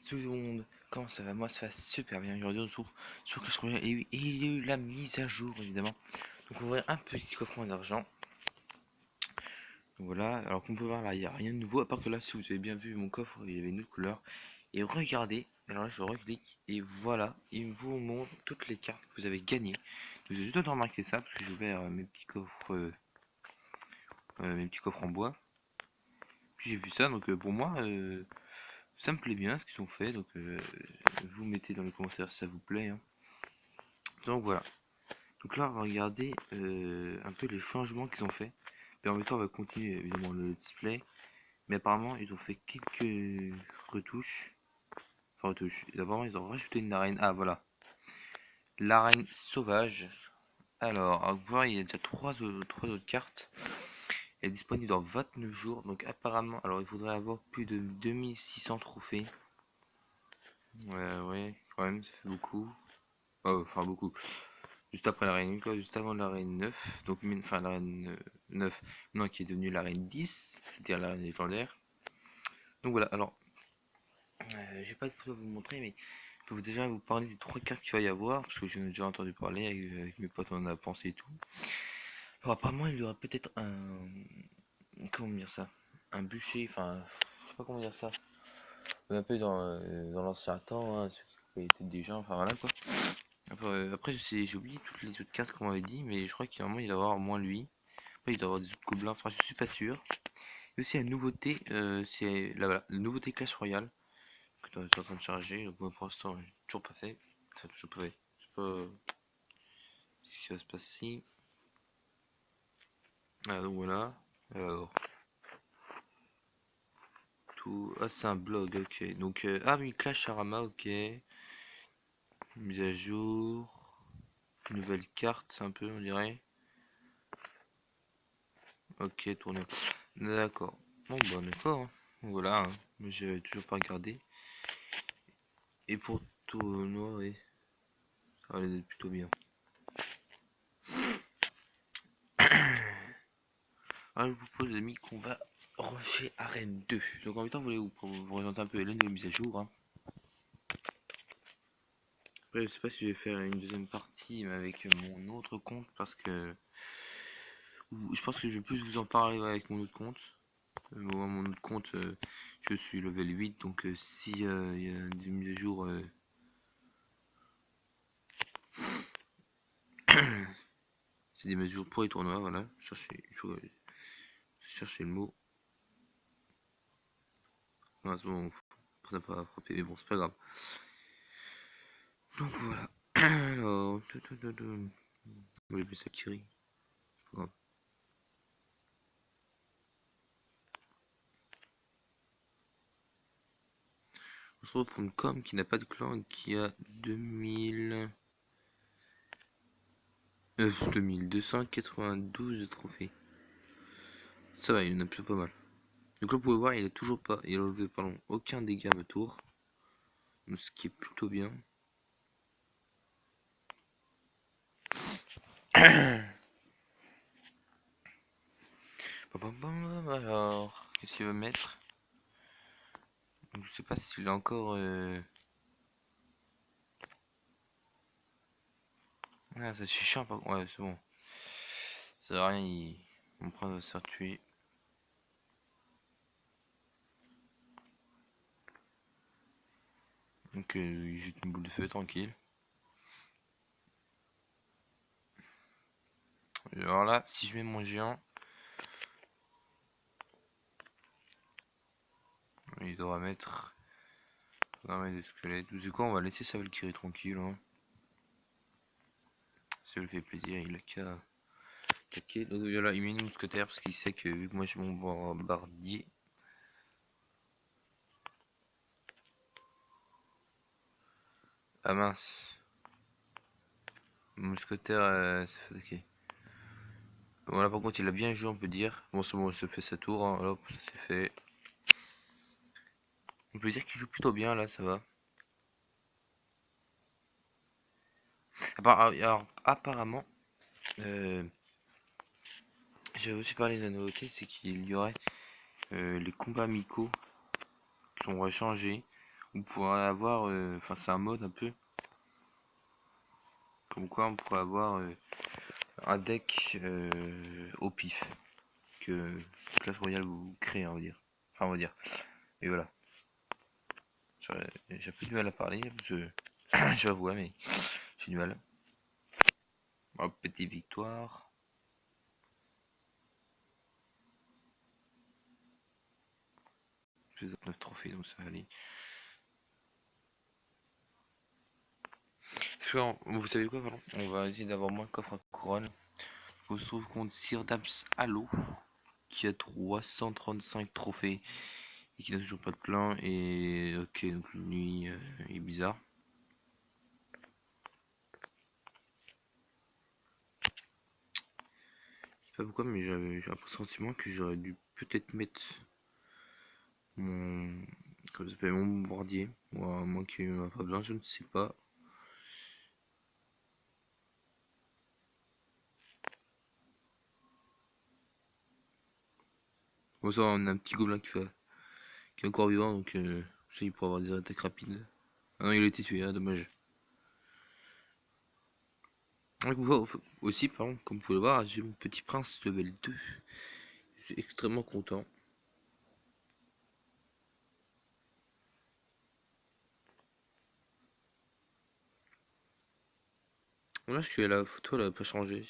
tout le monde, comment ça va? Moi ça va super bien. Aujourd'hui on se retrouve sur Clash Royale et oui, il y a eu la mise à jour évidemment. Donc on va ouvrir un petit coffre d'argent. Donc voilà, alors qu'on peut voir là, il n'y a rien de nouveau, à part que là, si vous avez bien vu mon coffre, il y avait une autre couleur. Et regardez, alors là je reclique et voilà, il vous montre toutes les cartes que vous avez gagnées. Vous avez juste le temps de remarquer ça parce que j'ai ouvert mes petits coffres en bois. Puis j'ai vu ça, donc pour moi, ça me plaît bien ce qu'ils ont fait. Donc vous mettez dans les commentaires si ça vous plaît, hein. Donc voilà. Donc là, on va regarder un peu les changements qu'ils ont fait. Et en même temps, on va continuer évidemment le display. Mais apparemment, ils ont fait quelques retouches. Enfin, retouches. Apparemment, ils ont rajouté une arène. Ah, voilà. L'arène sauvage. Alors, à voir, il y a déjà trois autres cartes. Elle est disponible dans 29 jours. Donc, apparemment, alors il faudrait avoir plus de 2600 trophées. Ouais, quand même, ça fait beaucoup. Oh, enfin, beaucoup. Juste après l'arène 1, quoi, juste avant l'arène 9, donc enfin l'arène 9, non, qui est devenue l'arène 10, c'est-à-dire l'arène légendaire. Donc voilà, alors, j'ai pas de photo à vous montrer, mais je peux déjà vous parler des trois cartes qu'il va y avoir, parce que j'en ai déjà entendu parler avec mes potes, on en a pensé et tout. Alors apparemment, il y aura peut-être comment dire ça, un bûcher, enfin, je sais pas comment dire ça, un peu dans l'ancien temps, hein, ceux qui étaient des gens, enfin voilà quoi. Après j'ai oublié toutes les autres cartes qu'on m'avait dit, mais je crois qu'il y doit y avoir au moins lui. Après, il doit y avoir des autres gobelins, enfin je suis pas sûr. Et aussi la nouveauté, c'est là voilà, la nouveauté Clash Royale que tu es en train de charger. Donc moi pour l'instant j'ai toujours pas fait. Ça toujours pas fait. Je sais pas ce qui va se passer. Ah donc voilà. Alors tout. Ah c'est un blog, ok. Donc ah oui Clash Arama, ok. Mise à jour. Nouvelle carte, c'est un peu on dirait. Ok, tourner. D'accord. Bon bah d'accord, hein. Voilà, hein. Mais j'ai toujours pas regardé. Et pour tournoi, oui, ça va aller plutôt bien. Alors, je vous propose, les amis, qu'on va rusher Arène 2. Donc, en même temps, vous présenter un peu les nouvelles mises à jour, hein. Après, je sais pas si je vais faire une deuxième partie avec mon autre compte parce que je pense que je vais plus vous en parler avec mon autre compte. Moi, mon autre compte, je suis level 8, donc si il y a des mises à jour, c'est des mises à jour pour les tournois, voilà. Chercher le mot. Non, c'est bon, ça n'a pas frappé, mais bon, c'est pas grave. Donc voilà. Alors, on va appeler ça Kiri. C'est pas grave. On se retrouve pour une com qui n'a pas de clan et qui a 2292 trophées. Ça va, il y en a plutôt pas mal. Donc là, vous pouvez voir, il a enlevé aucun dégât à tour. Donc, ce qui est plutôt bien. Alors, qu'est-ce qu'il va mettre? Donc, je sais pas s'il a encore. Ah, ça c'est chiant, par contre. Ouais, c'est bon. Ça sert à rien, on prend de se faire tuer. Donc, il jette une boule de feu tranquille. Alors là, si je mets mon géant, il devra mettre des squelettes. Du coup, on va laisser sa Valkyrie tranquille, hein. Ça lui fait plaisir, il a qu'à attaquer. Donc voilà, il met une mousquetaire parce qu'il sait que vu que moi j'ai mon bombardier. Ah mince. Mon mousquetaire s'est fait attaquer. Voilà, par contre, il a bien joué, on peut dire. Bon, c'est bon, il se fait sa tour, hein. Hop, ça c'est fait. On peut dire qu'il joue plutôt bien là, ça va. Alors, apparemment, euh, j'avais aussi parlé de la nouveauté, c'est qu'il y aurait les combats amicaux qui sont changés, on pourrait avoir, enfin c'est un mode un peu, comme quoi on pourrait avoir un deck au pif que Clash Royale vous crée, on va dire. Enfin on va dire. Et voilà. J'ai un peu du mal à parler, parce que je l'avoue, mais j'ai du mal. Oh, petite victoire. J'ai 9 trophées, donc ça va aller. Vous savez quoi, pardon? On va essayer d'avoir moins de coffres à couronne. On se trouve contre Sirdaps Halo, qui a 335 trophées et qui n'a toujours pas de plein. Et ok, donc lui est bizarre. Je sais pas pourquoi, mais j'ai un pressentiment que j'aurais dû peut-être mettre mon, comment ça s'appelle, mon bombardier. Moi qui n'en a pas besoin, je ne sais pas. Bon, ça, on a un petit gobelin qui est encore vivant, donc ça, il pourra avoir des attaques rapides. Ah non, il a été tué, hein, dommage. Aussi, par exemple, comme vous pouvez le voir, j'ai mon petit prince level 2. Je suis extrêmement content. Là, je suis à la photo, elle n'a pas changé.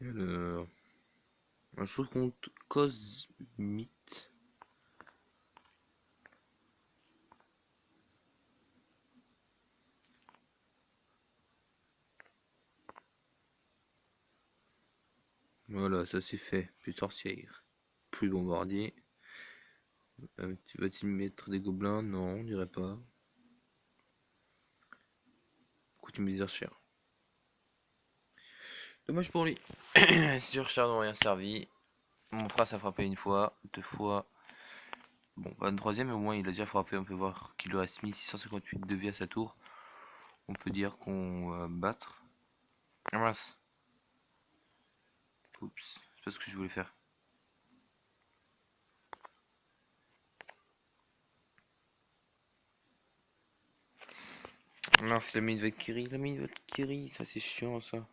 Alors, je trouve qu'on cause mythe. Voilà, ça c'est fait. Plus de sorcière. Plus de bombardier. Tu vas-t-il mettre des gobelins? Non, on dirait pas. Coutume des archères. Dommage pour lui. Si archères n'ont rien servi. Mon frère ça a frappé une fois, deux fois. Bon, pas une troisième, mais au moins il a déjà frappé. On peut voir qu'il lui reste 1658 de vie à sa tour. On peut dire qu'on va battre. Ah mince. Oups, c'est pas ce que je voulais faire. Mince, il a mis une Valkyrie, il a mis une Valkyrie, ça c'est chiant ça.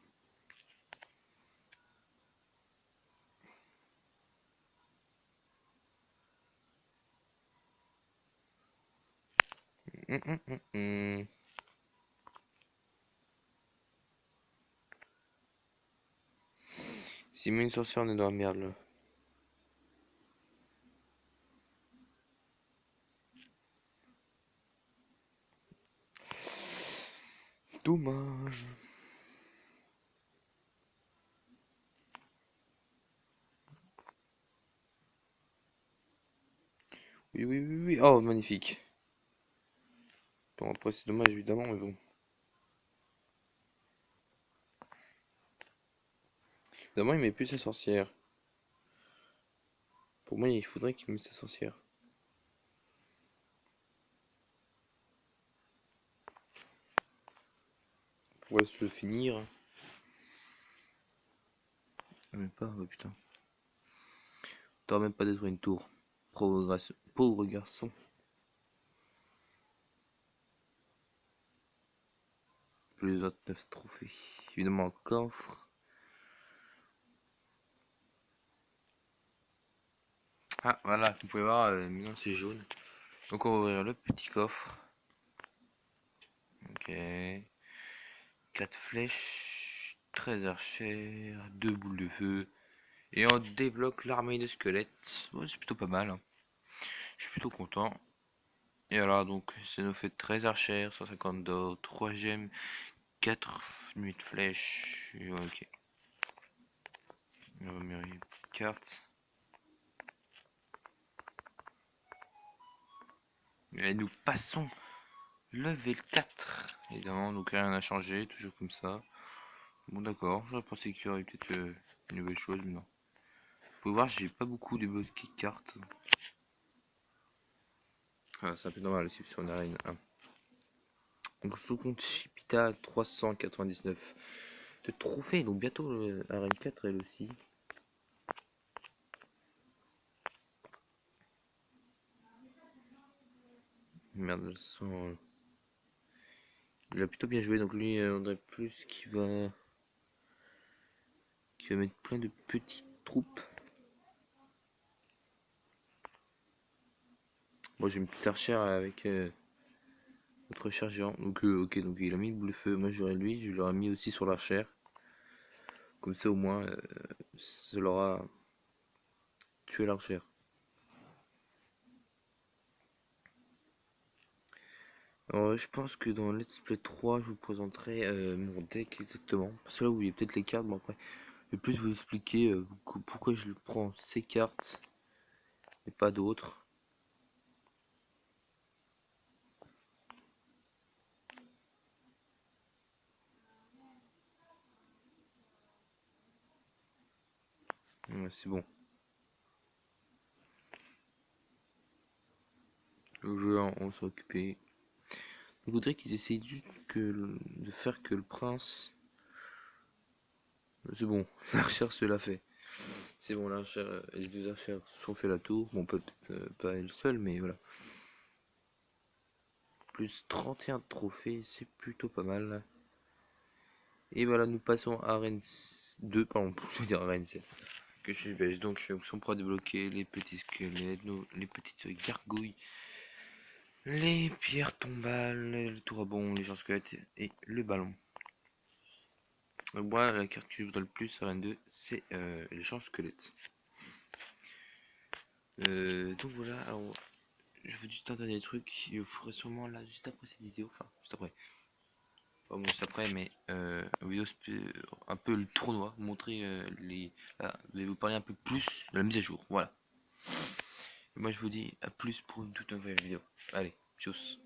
S'il met une sorcière, on est dans la merde là. Dommage. Oui, oui, oui, oui. Oh, magnifique. Bon, après, c'est dommage évidemment, mais bon. Évidemment, il met plus sa sorcière. Pour moi, il faudrait qu'il mette sa sorcière. Pour se le finir. Mais pas, oh, putain. T'aurais même pas détruit une tour. Pauvre garçon. Plus 29 trophées. Évidemment, coffre. Ah, voilà, vous pouvez voir, maintenant c'est jaune. Donc on va ouvrir le petit coffre. Ok. 4 flèches, 13 archères, 2 boules de feu. Et on débloque l'armée de squelettes. Ouais, c'est plutôt pas mal, hein. Je suis plutôt content. Et voilà, donc ça nous fait 13 archères, 150 d'or, 3 gemmes, 4 nuits de flèches. Et ok. On va mettre une carte. Et nous passons level 4. Évidemment, donc rien n'a changé, toujours comme ça. Bon d'accord, j'aurais pensé qu'il y aurait peut-être une nouvelle chose, mais non. Vous pouvez voir, j'ai pas beaucoup de cartes. Ah, c'est un peu normal aussi, sur une arène 1. Donc sous compte Chipita 399 de trophées, donc bientôt arène 4 elle aussi. Merde, le son. Il a plutôt bien joué, donc lui, on dirait plus qu'il va mettre plein de petites troupes. Moi j'ai une petite archère avec notre archère géant. Donc ok, donc il a mis le bleu feu. Moi j'aurais lui, je l'aurais mis aussi sur l'archère. Comme ça au moins, ça l'aura tué l'archère. Alors je pense que dans Let's Play 3, je vous présenterai mon deck exactement. Parce que là, vous voyez peut-être les cartes, mais après, je vais plus vous expliquer pourquoi je prends ces cartes et pas d'autres. Ouais, c'est bon. Le jeu, on s'est occupé. Je voudrais qu'ils essayent juste de faire que le prince. C'est bon, l'archère se l'a fait. C'est bon, l'archère, les deux archères se sont fait la tour. Bon, peut-être pas elle seule, mais voilà. Plus 31 trophées, c'est plutôt pas mal. Et voilà, nous passons à Arène 2, pardon, je veux dire Arène 7. Que je suis belge, donc on pourra débloquer les petits squelettes, les petites gargouilles, les pierres tombales, le tourabon, les gens squelettes et le ballon. Moi, la carte que je voudrais le plus à Arène 2, c'est les gens squelettes. Donc voilà, alors je veux juste un dernier truc, il ferai sûrement là juste après cette vidéo, enfin juste après. Pas bon, juste après, mais une vidéo un peu le tournoi, montrer je vais vous parler un peu plus de la mise à jour, voilà. Et moi je vous dis à plus pour une toute nouvelle vidéo. Allez, tchuss.